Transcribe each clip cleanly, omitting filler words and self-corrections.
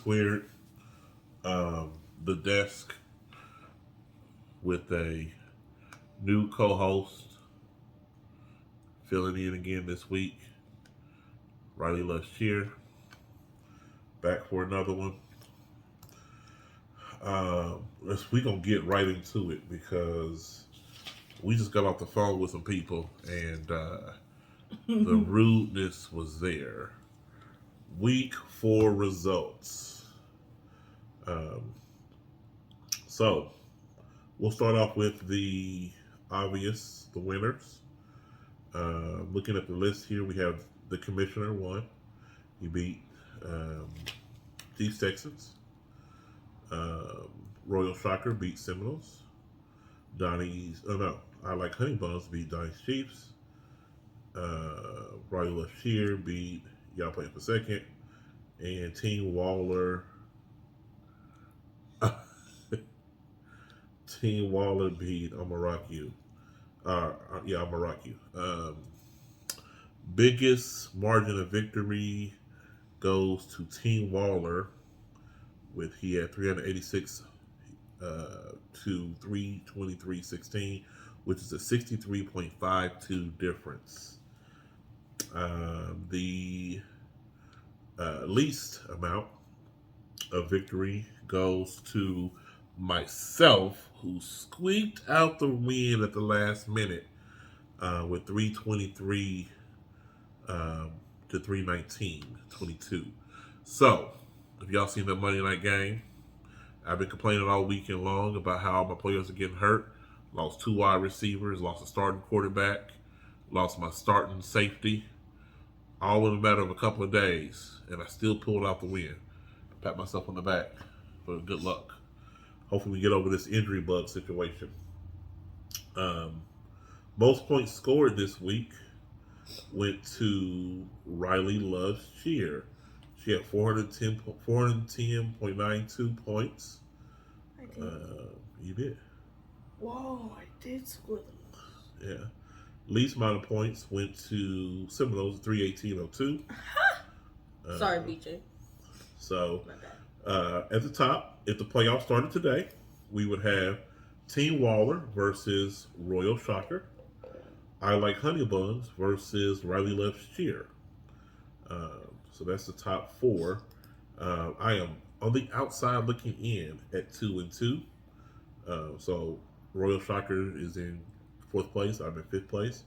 Squared, um, the desk with a new co-host filling in again this week. Riley Loves Cheer, back for another one. We gonna get right into it because we just got off the phone with some people and the rudeness was there. Week 4 results. Um, so we'll start off with the obvious, the winners. Looking at the list here, we have the commissioner won. He beat um, Chiefs Texans. Um, Royal Shocker beat Seminoles. Donnie's, oh no, I Like Honey Buns beat Donnie's Chiefs. Riley Left Shear beat Y'all Playing for Second. And Team Waller, Team Waller beat Amaraku. Yeah, Amaraku. Biggest margin of victory goes to Team Waller with he had 386 to 323.16, which is a 63.52 difference. The least amount of victory goes to myself, who squeaked out the win at the last minute with 323 to 319.22. So, if y'all seen the Monday night game, I've been complaining all weekend long about how my players are getting hurt. Lost 2 wide receivers, lost a starting quarterback, lost my starting safety, all in a matter of a couple of days, and I still pulled out the win. Pat myself on the back for good luck. Hopefully, we get over this injury bug situation. Um, Most points scored this week went to Riley Loves Cheer. She had 410.92 points. I did. You did. Whoa, I did score them. Yeah. Least amount of points went to Seminoles, 318.02. Sorry, BJ. So, My bad. at the top, if the playoffs started today, we would have Team Waller versus Royal Shocker. I Like Honey Buns versus Riley Loves Cheer. So that's the top 4. I am on the outside looking in at 2-2. So Royal Shocker is in 4th place. I'm in 5th place.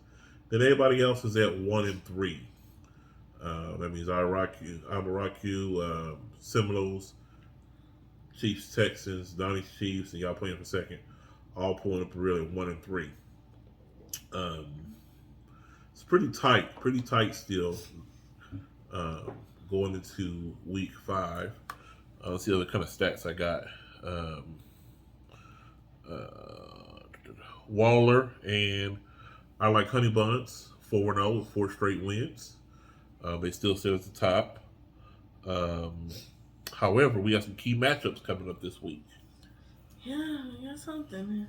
Then everybody else is at 1-3. That means Amaraku, Seminoles, Chiefs, Texans, Donnie's Chiefs, and y'all playing for second. All pulling up really 1-3. Um, it's pretty tight still. Going into week 5. Let's see other kind of stats I got. Waller and I Like Honey Buns 4-0 with 4 straight wins. They still sit at the top. However, we have some key matchups coming up this week. Yeah, I got something.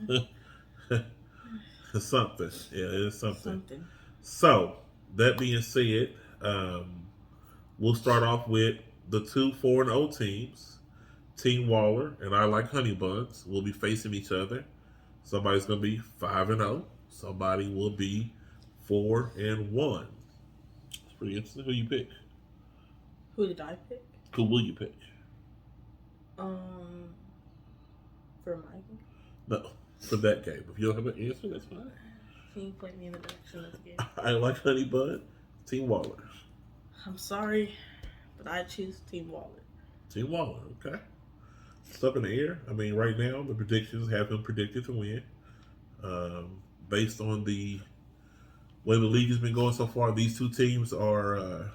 Something. Yeah, it is something. Something. So, that being said, we'll start off with the 2 4-0 teams. Team Waller and I Like Honey Buns will be facing each other. Somebody's going to be 5-0. Somebody will be 4-1. It's pretty interesting. Who you pick? Who did I pick? Who will you pick? For Michael. No, for that game. If you don't have an answer, that's fine. Can you point me in the direction of the game? I Like Honey Bun. Team Waller. I'm sorry, but I choose Team Waller. Team Waller. Okay. It's up in the air. I mean, right now the predictions have been predicted to win. Based on the way the league has been going so far, these two teams are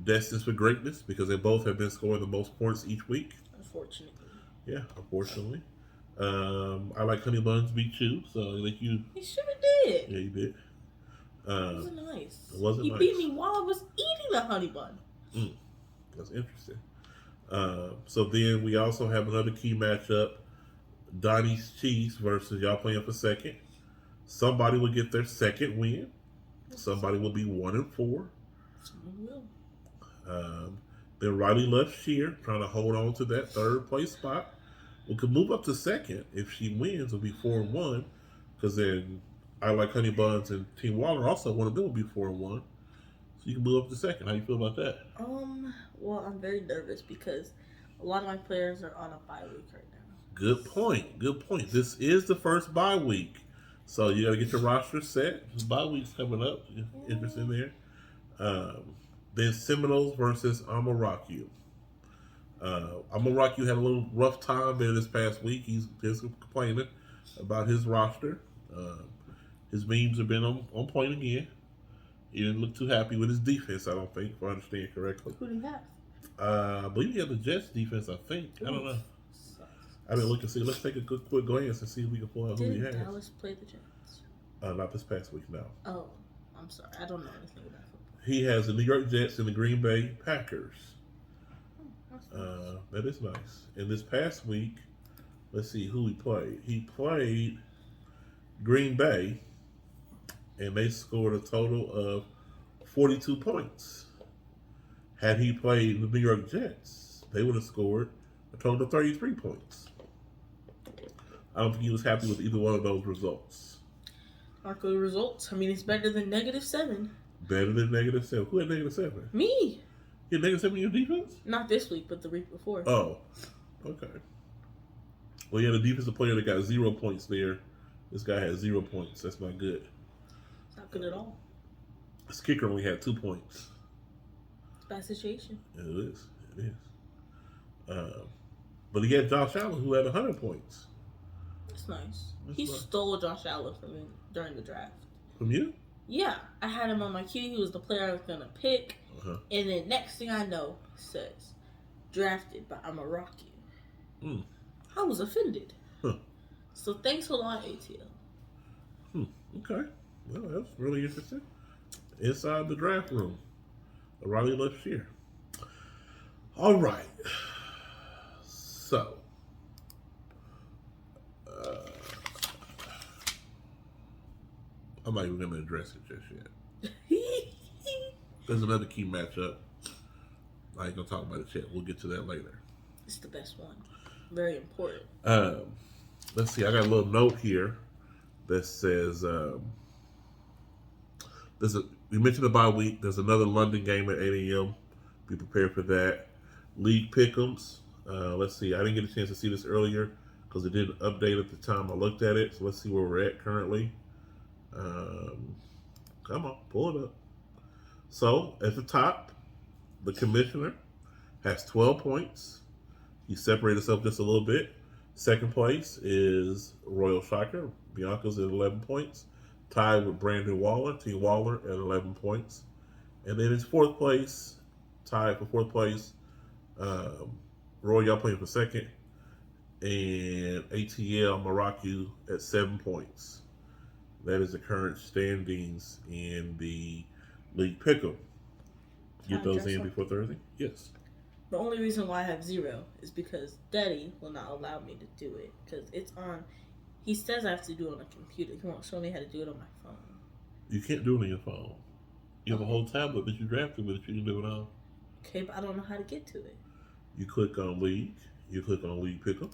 destined for greatness because they both have been scoring the most points each week. Unfortunately. Yeah, unfortunately. I Like Honey Buns beat you, so I think you. He sure did. Yeah, you did. It wasn't nice. It wasn't he nice. beat me while I was eating a honey bun. That's interesting. So then we also have another key matchup: Donnie's Chiefs versus y'all playing for second. Somebody will get their second win. Somebody will be 1-4. Someone will. Then Riley Left Shear trying to hold on to that third place spot. We could move up to second if she wins. It'll be 4-1. Because then I Like Honey Buns and Team Waller also one of them will be 4-1. So you can move up to second. How you feel about that? Well, I'm very nervous because a lot of my players are on a bye week right now. Good point. Good point. This is the first bye week. So you got to get your roster set. The bye week's coming up. Interest in there. Then Seminoles versus I'ma Rock You. I'ma Rock You had a little rough time there this past week. He's complaining about his roster. His memes have been on point again. He didn't look too happy with his defense, I don't think, if I understand correctly. Who do you have? I believe he had the Jets defense, I think. I don't know. Sucks. I didn't look and see. Let's take a quick glance and see if we can pull out who he Didn't has. Dallas play the Jets? Not this past week, no. Oh, I'm sorry. I don't know anything about football. He has the New York Jets and the Green Bay Packers. Oh, that's nice. That is nice. And this past week, let's see who he played. He played Green Bay, and they scored a total of 42 points. Had he played the New York Jets, they would have scored a total of 33 points. I don't think he was happy with either one of those results. Not good results. I mean, it's better than -7. Better than -7. Who had -7? Me. You had -7 in your defense? Not this week, but the week before. Oh, okay. Well, you had a defensive player that got 0 points there. This guy had 0 points. That's not good. It's not good at all. This kicker only had 2 points. It's a bad situation. It is. It is. But he had Josh Allen, who had 100 points. That's nice. That's He nice. stole Josh Allen from me during the draft. From you? Yeah, I had him on my queue. He was the player I was gonna pick. Uh-huh. And then next thing I know, it says drafted by I'ma Rock You. Mm. I was offended. Huh. So thanks a lot, ATL. Okay. Well, that's really interesting. Inside the draft room, Riley Left Shear. All right. So, I'm not even going to address it just yet. There's another key matchup. I ain't going to talk about it yet. We'll get to that later. It's the best one. Very important. Let's see. I got a little note here that says we mentioned the bye week. There's another London game at 8 a.m. Be prepared for that. League pick'ems. Let's see. I didn't get a chance to see this earlier because it didn't update at the time I looked at it. So let's see where we're at currently. Come on, pull it up. So at the top, the commissioner has 12 points. He separated himself just a little bit. Second place is Royal Shocker. Bianca's at 11 points. Tied with Brandon Waller, Team Waller at 11 points. And then it's fourth place, tied for fourth place. Roy, y'all playing for second. And ATL Maracu at 7 points. That is the current standings in the League Pick'em. Get those in before Thursday? Yes. The only reason why I have 0 is because Daddy will not allow me to do it because it's on. He says I have to do it on a computer. He won't show me how to do it on my phone. You can't do it on your phone. You have a whole tablet that you drafted with that you can do it on. Okay, but I don't know how to get to it. You click on League. You click on League Pick'em.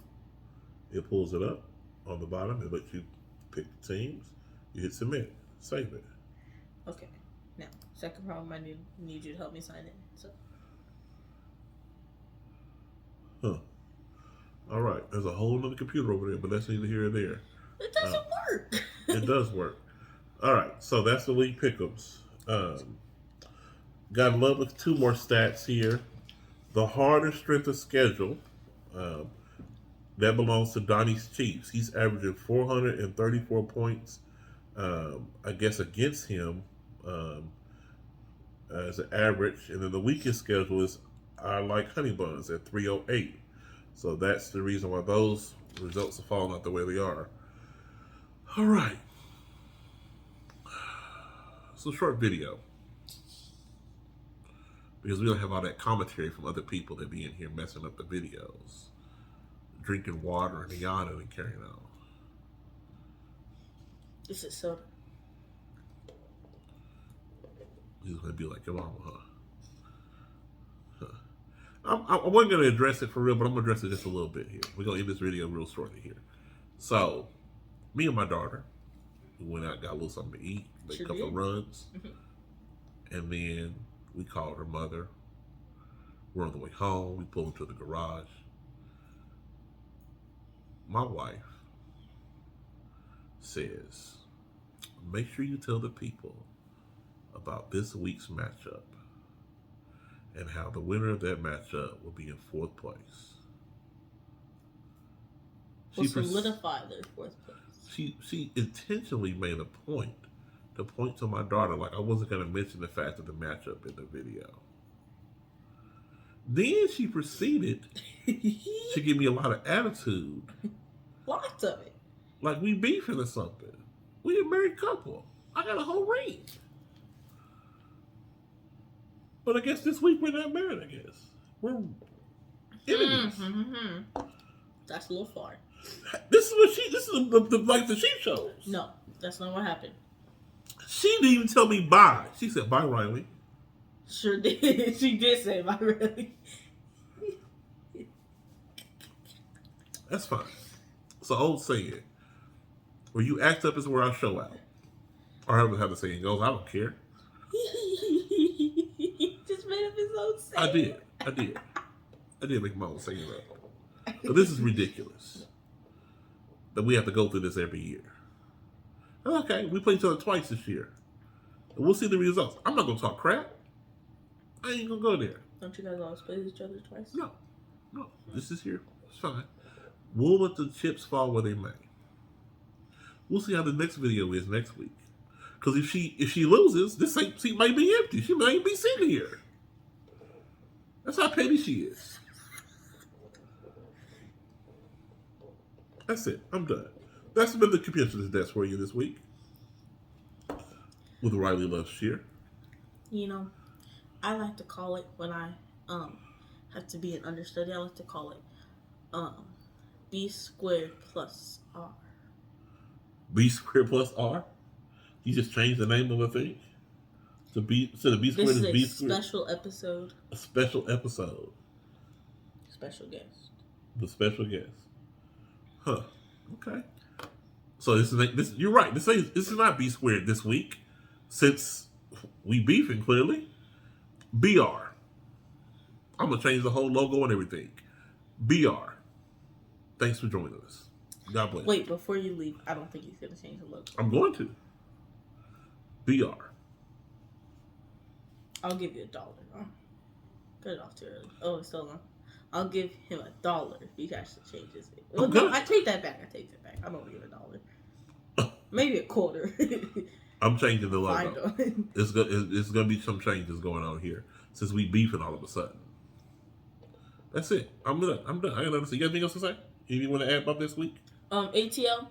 It pulls it up on the bottom. It lets you pick the teams. You hit submit. Save it. Okay. Now, second problem, I need you to help me sign in. So. All right. There's a whole other computer over there, but that's neither here or there. It doesn't work. It does work. All right. So that's the League Pick'ems. Got to love with 2 more stats here. The harder strength of schedule, that belongs to Donnie's Chiefs. He's averaging 434 points, I guess, against him as an average. And then the weakest schedule is I Like Honey Buns at 308. So that's the reason why those results are falling out the way they are. All right. It's a short video. Because we don't have all that commentary from other people that be in here messing up the videos. Drinking water and yawning and carrying on. This is soda. He's going to be like your mama, huh? I wasn't going to address it for real, but I'm going to address it just a little bit here. We're going to end this video real shortly here. So, me and my daughter, we went out, got a little something to eat, made a couple of runs, and then we called her mother. We're on the way home. We pulled into the garage. My wife says, make sure you tell the people about this week's matchup and how the winner of that matchup will be in fourth place. Will solidify their fourth place. She intentionally made a point to point to my daughter like I wasn't going to mention the fact of the matchup in the video. Then she proceeded to give me a lot of attitude. Lots of it. Like we beefing or something. We a married couple. I got a whole ring. But I guess this week we're not married, I guess. We're enemies. That's a little far. This is like the sheep shows. No, that's not what happened. She didn't even tell me bye. She said, bye, Riley. Sure did. She did say bye, Riley. That's fine. It's an old saying. Where you act up is where I show out. Or however how the saying goes. I don't care. He just made up his own saying. I did make my own saying up. But this is ridiculous. That we have to go through this every year. Okay, we played each other twice this year. And we'll see the results. I'm not going to talk crap. I ain't going to go there. Don't you guys always play each other twice? No. This is here. It's fine. We'll let the chips fall where they may. We'll see how the next video is next week. Because if she loses, this seat might be empty. She might be sitting here. That's how petty she is. That's it. I'm done. That's been the Computer's Desk for you this week. With Riley Loves Cheer. You know, I like to call it when I have to be an understudy. I like to call it B squared plus R. B squared plus R? You just changed the name of a thing? To B, so the B squared is B squared? Special episode. A special episode. Special guest. The special guest. Huh. Okay. So this you're right. This is not B squared this week. Since we beefing clearly. BR. I'm gonna change the whole logo and everything. BR. Thanks for joining us. God bless. Wait, before you leave, I don't think he's gonna change the logo. I'm going to. BR. I'll give you $1. Oh, cut it off too early. Oh, it's still on. I'll give him $1 if he actually changes it. Well, no, I take that back. I'm gonna give $1. Maybe a quarter. I'm changing the logo. It's gonna be some changes going on here since we beefing all of a sudden. That's it. I'm done. I got nothing to say. You got anything else to say? Anything you want to add about this week? ATL,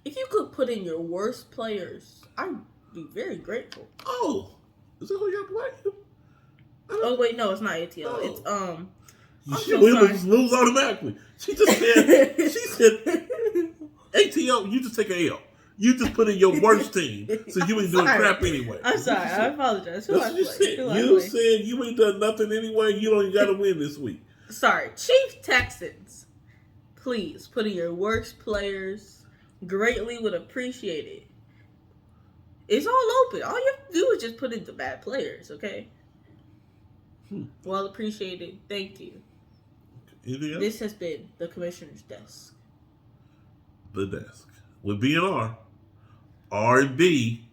if you could put in your worst players, I'd be very grateful. Oh, is that who y'all play? Oh wait, no, it's not ATL. Oh. It's We lose automatically. She said, ATL, you just take an L. You just put in your worst team, so you ain't doing crap anyway. I'm sorry, I apologize. That's what you said. You said you ain't done nothing anyway. You don't even got to win this week. Sorry, Chief Texans. Please put in your worst players. Greatly would appreciate it. It's all open. All you have to do is just put in the bad players, okay? Well appreciated. Thank you. Anything else? This has been the Commissioner's Desk. The Desk. With B and R. R and B.